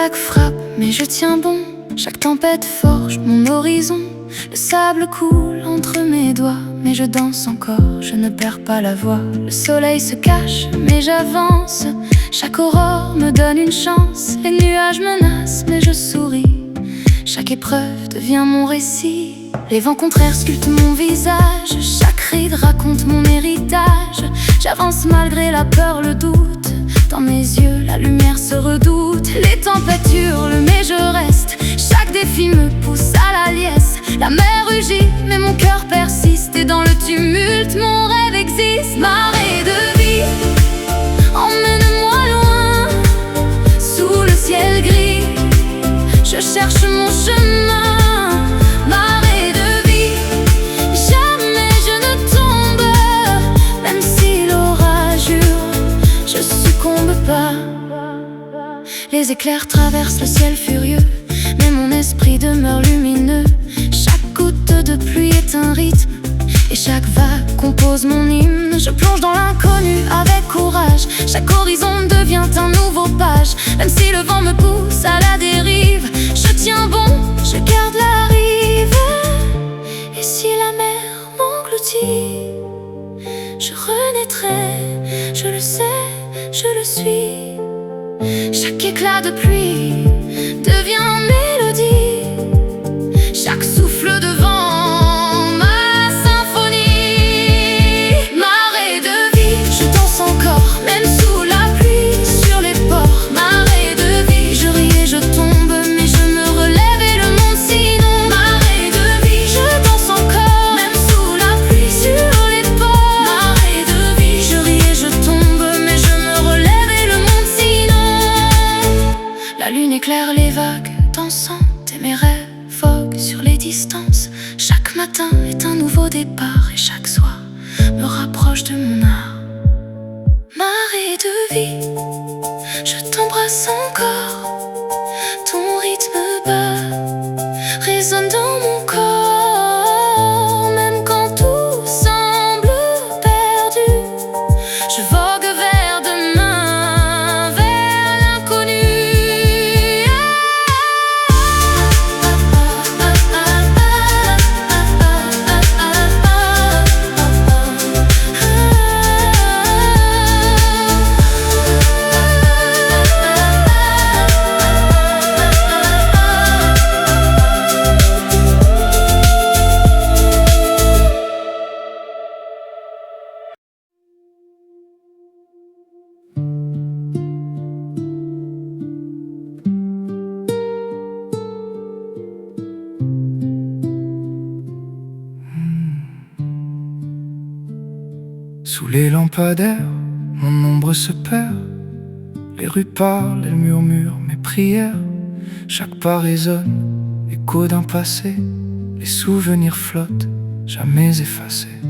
vagues frappent, mais je tiens bon. Chaque tempête forge mon horizon. Le sable coule entre mes doigts, mais je danse encore, je ne perds pas la voix. Le soleil se cache, mais j'avance. Chaque aurore me donne une chance. Les nuages menacent, mais je souris. Chaque épreuve devient mon récit. Les vents contraires sculptent mon visage. Chaque ride raconte mon héritage. J'avance malgré la peur, le doute. Dans mes yeux, la lumière se redoute. Les tempêtes hurlent, mais je reste. Chaque défi me pousse à la liesse. La mer rugit, mais mon cœur persiste. Et dans le tumulte, mon rêve existe. Marée de vie, emmène-moi loin. Sous le ciel gris, je cherche mon chemin. Marée de vie, jamais je ne tombe. Même si l'orage hurle, je succombe pas. Les éclairs traversent le ciel furieux, mais mon esprit demeure lumineux. Chaque goutte de pluie est un rythme, et chaque vague compose mon hymne. Je plonge dans l'inconnu avec courage. Chaque horizon devient un nouveau page. Même si le vent me pousse à la dérive, je tiens bon, je garde la rive. Et si la mer m'engloutit, je renaîtrai, je le sais, je le suis. Chaque éclat de pluie devient mélodie. Chaque souffle de vent, ma symphonie. Marée de vie, je danse encore, même sous la pluie. Sur les ports, marée de vie, je ris et je tombe, mais je me relève et le monde sinon. Marée de vie, je danse encore, même sous la pluie. Sur les ports, marée de vie, je ris et je tombe, mais je me relève et le monde sinon. La lune éclaire les vagues dansantes et mes rêves voguent sur les distances. Chaque matin est un nouveau départ et chaque soir me rapproche de mon art. Marée de vie, je t'embrasse encore. Ton rythme bas résonne dans mon corps. Même quand tout semble perdu, je vogue vers demain, vers l'inconnu. Sous les lampadaires, mon ombre se perd. Les rues parlent, elles murmurent mes prières. Chaque pas résonne, écho d'un passé. Les souvenirs flottent, jamais effacés.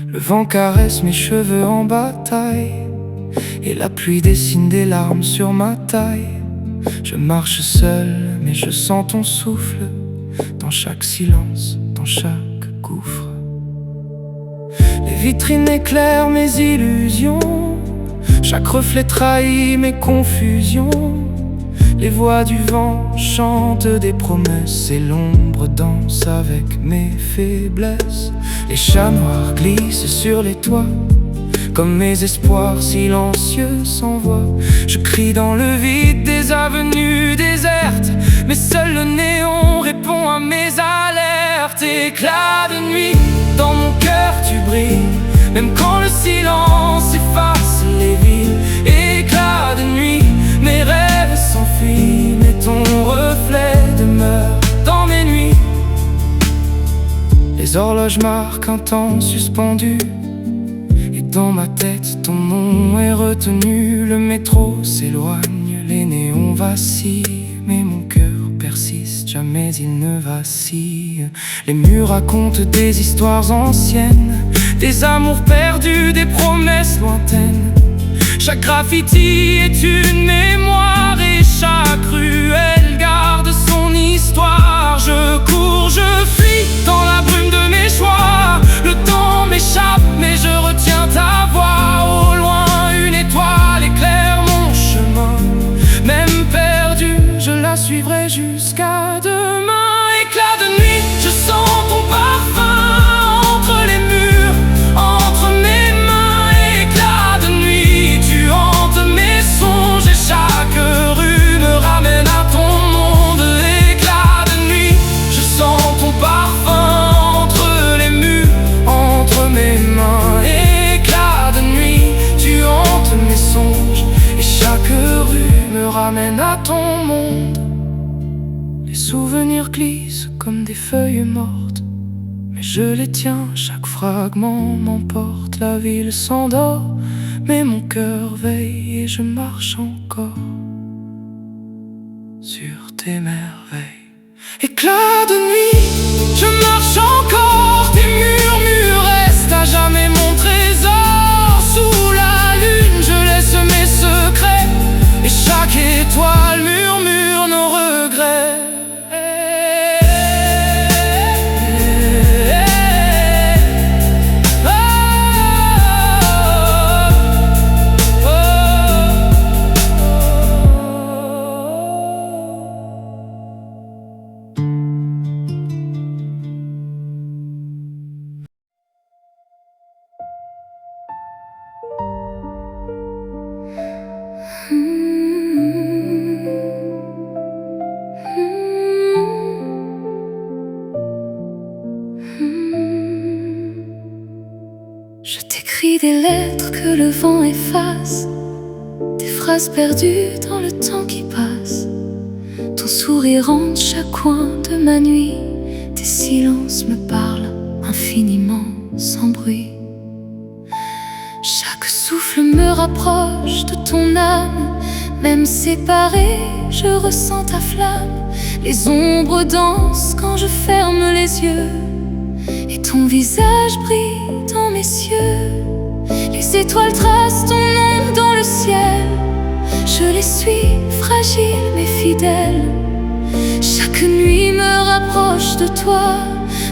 Le vent caresse mes cheveux en bataille, et la pluie dessine des larmes sur ma taille. Je marche seul, mais je sens ton souffle dans chaque silence, dans chaque gouffre. Les vitrines éclairent mes illusions. Chaque reflet trahit mes confusions. Les voix du vent chantent des promesses, et l'ombre danse avec mes faiblesses. Les chats noirs glissent sur les toits, comme mes espoirs silencieux s'envoient. Je crie dans le vide des avenues désertes, mais seul le néon répond à mes alertes. Éclat de nuit, dans mon cœur tu brilles, même quand le silence efface les villes. Éclat de nuit, mes rêves s'enfuient, mais ton reflet demeure dans mes nuits. Les horloges marquent un temps suspendu, et dans ma tête ton nom est retenu. Le métro s'éloigne, les néons vacillent, mais mon cœur persiste, jamais il ne vacille. Les murs racontent des histoires anciennes, des amours perdus, des promesses lointaines. Chaque graffiti est une mémoire, et chaque ruelle garde son histoire. Je cours, je fuis dans la brume de mes choix. Le temps m'échappe, mais je retiens ta voix. Au loin, une étoile éclaire mon chemin. Même perdu, je les tiens, chaque fragment m'emporte, la ville s'endort, mais mon cœur veille et je marche encore sur tes merveilles. Éclat de nuit, je marche encore, tes murmures restent à jamais mon trésor. Sous la lune, je laisse mes secrets, et chaque étoile murmure nos regrets. Je t'écris des lettres que le vent efface, des phrases perdues dans le temps qui passe. Ton sourire hante chaque coin de ma nuit, tes silences me parlent infiniment sans bruit. Chaque souffle me rapproche de ton âme, même séparé, je ressens ta flamme. Les ombres dansent quand je ferme les yeux, et ton visage brille dans mes cieux. Les étoiles tracent ton nom dans le ciel, je les suis, fragiles mais fidèles. Chaque nuit me rapproche de toi,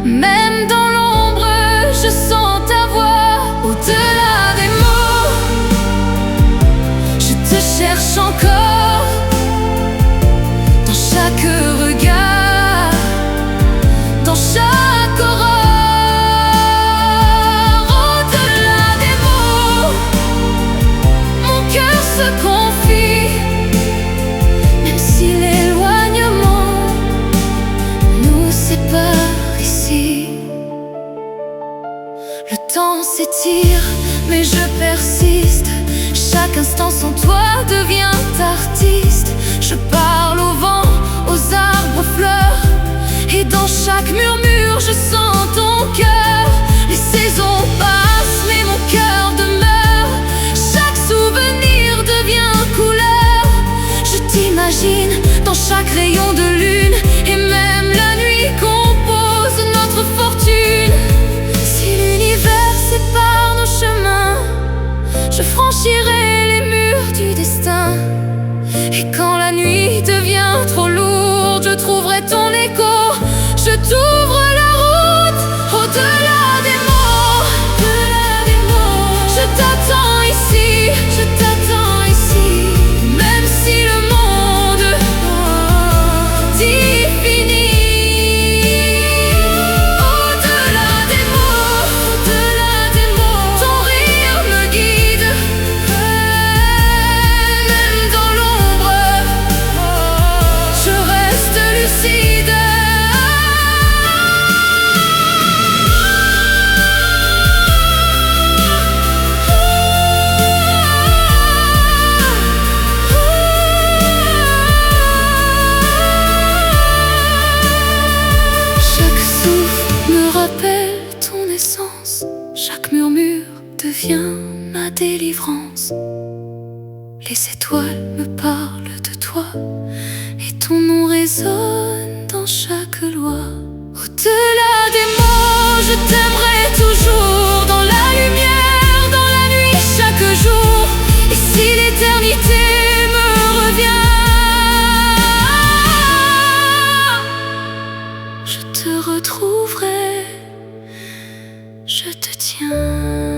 même dans l'ombre, je sens ta voix. Au-delà des mots, je te cherche encore, dans chaque regard, dans chaque aurore. Se confie, même si l'éloignement nous sépare ici. Le temps s'étire, mais je persiste. Chaque instant sans toi devient artiste. Je parle au vent, aux arbres, aux fleurs, et dans chaque murmure je sens ton cœur. Les saisons passent, mais mon cœur demeure. Chaque souvenir devient couleur. Je t'imagine dans chaque rayon de lune, et même la nuit compose notre fortune. Si l'univers sépare nos chemins, je franchirai les murs du destin. Et quand la nuit devient trop lourde, je trouverai ton écho. Je t'ouvre la route au-delà des mots, au-delà des mots. Je t'attends ici, je t'attends ici, même si le monde dit fini. Au-delà des mots, au-delà des mots, ton rire me guide, même dans l'ombre, je reste lucide. Ton essence, chaque murmure devient ma délivrance. Les étoiles me parlent de toi, et ton nom résonne dans chaque loi. Au-delà des mots, je t'aimerai toujours, dans la lumière, dans la nuit, chaque jour. Et si l'éternité me revient, je te retrouverai, je te tiens.